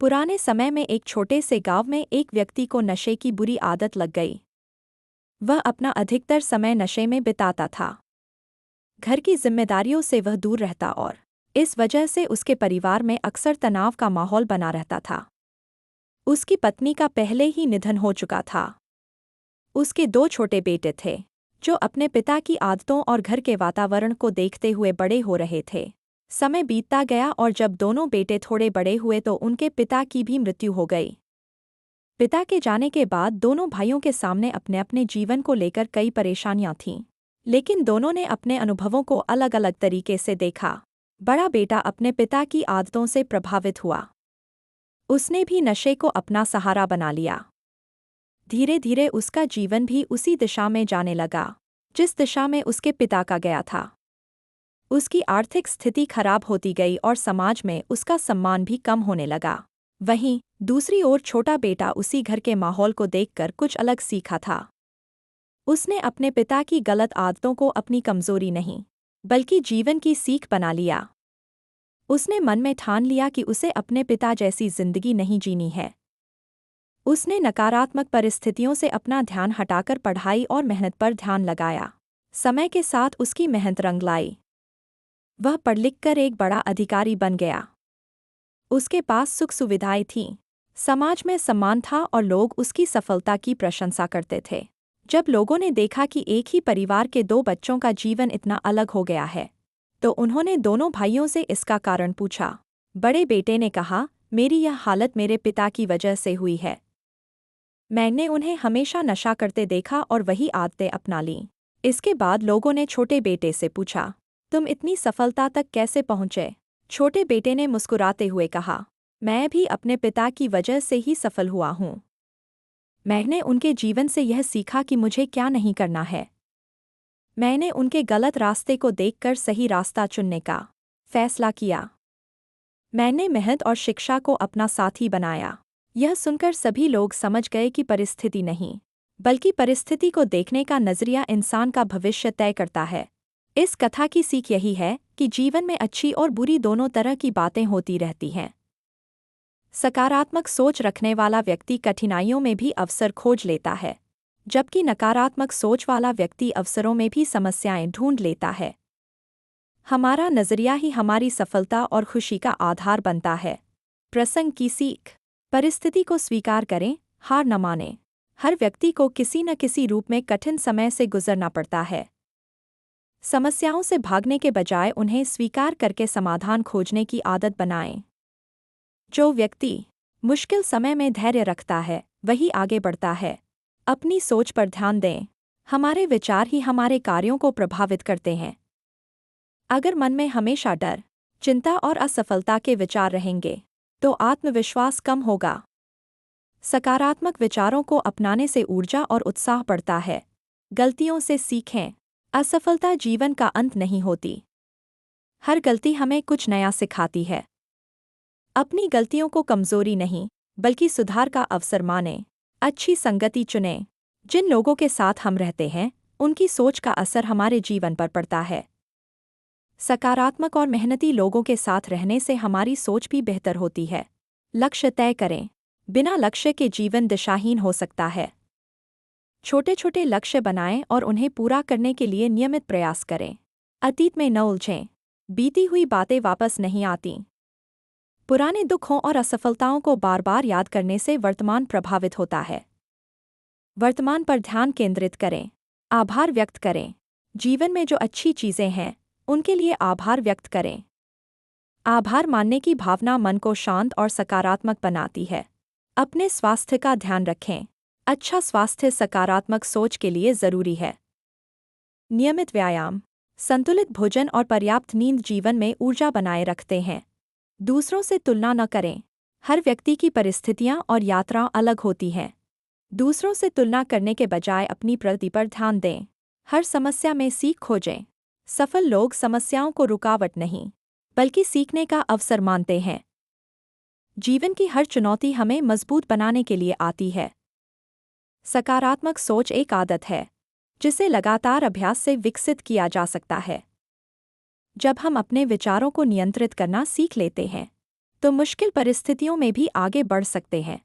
पुराने समय में एक छोटे से गांव में एक व्यक्ति को नशे की बुरी आदत लग गई। वह अपना अधिकतर समय नशे में बिताता था। घर की जिम्मेदारियों से वह दूर रहता और इस वजह से उसके परिवार में अक्सर तनाव का माहौल बना रहता था। उसकी पत्नी का पहले ही निधन हो चुका था। उसके 2 छोटे बेटे थे, जो अपने पिता की आदतों और घर के वातावरण को देखते हुए बड़े हो रहे थे। समय बीतता गया और जब दोनों बेटे थोड़े बड़े हुए तो उनके पिता की भी मृत्यु हो गई। पिता के जाने के बाद दोनों भाइयों के सामने अपने अपने जीवन को लेकर कई परेशानियां थीं, लेकिन दोनों ने अपने अनुभवों को अलग अलग तरीके से देखा। बड़ा बेटा अपने पिता की आदतों से प्रभावित हुआ। उसने भी नशे को अपना सहारा बना लिया। धीरे धीरे उसका जीवन भी उसी दिशा में जाने लगा, जिस दिशा में उसके पिता का गया था। उसकी आर्थिक स्थिति खराब होती गई और समाज में उसका सम्मान भी कम होने लगा। वहीं दूसरी ओर छोटा बेटा उसी घर के माहौल को देखकर कुछ अलग सीखा था। उसने अपने पिता की गलत आदतों को अपनी कमजोरी नहीं, बल्कि जीवन की सीख बना लिया। उसने मन में ठान लिया कि उसे अपने पिता जैसी जिंदगी नहीं जीनी है। उसने नकारात्मक परिस्थितियों से अपना ध्यान हटाकर पढ़ाई और मेहनत पर ध्यान लगाया। समय के साथ उसकी मेहनत रंग लाई। वह पढ़ लिख कर एक बड़ा अधिकारी बन गया। उसके पास सुख सुविधाएं थीं, समाज में सम्मान था और लोग उसकी सफलता की प्रशंसा करते थे। जब लोगों ने देखा कि एक ही परिवार के 2 बच्चों का जीवन इतना अलग हो गया है, तो उन्होंने दोनों भाइयों से इसका कारण पूछा। बड़े बेटे ने कहा, मेरी यह हालत मेरे पिता की वजह से हुई है। मैंने उन्हें हमेशा नशा करते देखा और वही आदतें अपना लीं। इसके बाद लोगों ने छोटे बेटे से पूछा, तुम इतनी सफलता तक कैसे पहुँचे? छोटे बेटे ने मुस्कुराते हुए कहा, मैं भी अपने पिता की वजह से ही सफल हुआ हूँ। मैंने उनके जीवन से यह सीखा कि मुझे क्या नहीं करना है। मैंने उनके गलत रास्ते को देखकर सही रास्ता चुनने का फैसला किया। मैंने मेहनत और शिक्षा को अपना साथी बनाया। यह सुनकर सभी लोग समझ गए कि परिस्थिति नहीं, बल्कि परिस्थिति को देखने का नजरिया इंसान का भविष्य तय करता है। इस कथा की सीख यही है कि जीवन में अच्छी और बुरी दोनों तरह की बातें होती रहती हैं। सकारात्मक सोच रखने वाला व्यक्ति कठिनाइयों में भी अवसर खोज लेता है, जबकि नकारात्मक सोच वाला व्यक्ति अवसरों में भी समस्याएं ढूंढ लेता है। हमारा नजरिया ही हमारी सफलता और खुशी का आधार बनता है। प्रसंग की सीख, परिस्थिति को स्वीकार करें, हार न मानें। हर व्यक्ति को किसी न किसी रूप में कठिन समय से गुजरना पड़ता है। समस्याओं से भागने के बजाय उन्हें स्वीकार करके समाधान खोजने की आदत बनाएं। जो व्यक्ति मुश्किल समय में धैर्य रखता है, वही आगे बढ़ता है। अपनी सोच पर ध्यान दें। हमारे विचार ही हमारे कार्यों को प्रभावित करते हैं। अगर मन में हमेशा डर, चिंता और असफलता के विचार रहेंगे, तो आत्मविश्वास कम होगा। सकारात्मक विचारों को अपनाने से ऊर्जा और उत्साह बढ़ता है। गलतियों से सीखें। असफलता जीवन का अंत नहीं होती। हर गलती हमें कुछ नया सिखाती है। अपनी गलतियों को कमजोरी नहीं, बल्कि सुधार का अवसर मानें। अच्छी संगति चुनें। जिन लोगों के साथ हम रहते हैं, उनकी सोच का असर हमारे जीवन पर पड़ता है। सकारात्मक और मेहनती लोगों के साथ रहने से हमारी सोच भी बेहतर होती है। लक्ष्य तय करें। बिना लक्ष्य के जीवन दिशाहीन हो सकता है। छोटे छोटे लक्ष्य बनाएं और उन्हें पूरा करने के लिए नियमित प्रयास करें। अतीत में न उलझें। बीती हुई बातें वापस नहीं आती। पुराने दुखों और असफलताओं को बार बार याद करने से वर्तमान प्रभावित होता है। वर्तमान पर ध्यान केंद्रित करें। आभार व्यक्त करें। जीवन में जो अच्छी चीजें हैं, उनके लिए आभार व्यक्त करें। आभार मानने की भावना मन को शांत और सकारात्मक बनाती है। अपने स्वास्थ्य का ध्यान रखें। अच्छा स्वास्थ्य सकारात्मक सोच के लिए जरूरी है। नियमित व्यायाम, संतुलित भोजन और पर्याप्त नींद जीवन में ऊर्जा बनाए रखते हैं। दूसरों से तुलना न करें। हर व्यक्ति की परिस्थितियां और यात्रा अलग होती हैं। दूसरों से तुलना करने के बजाय अपनी प्रगति पर ध्यान दें। हर समस्या में सीख खोजें। सफल लोग समस्याओं को रुकावट नहीं, बल्कि सीखने का अवसर मानते हैं। जीवन की हर चुनौती हमें मजबूत बनाने के लिए आती है। सकारात्मक सोच एक आदत है, जिसे लगातार अभ्यास से विकसित किया जा सकता है। जब हम अपने विचारों को नियंत्रित करना सीख लेते हैं, तो मुश्किल परिस्थितियों में भी आगे बढ़ सकते हैं।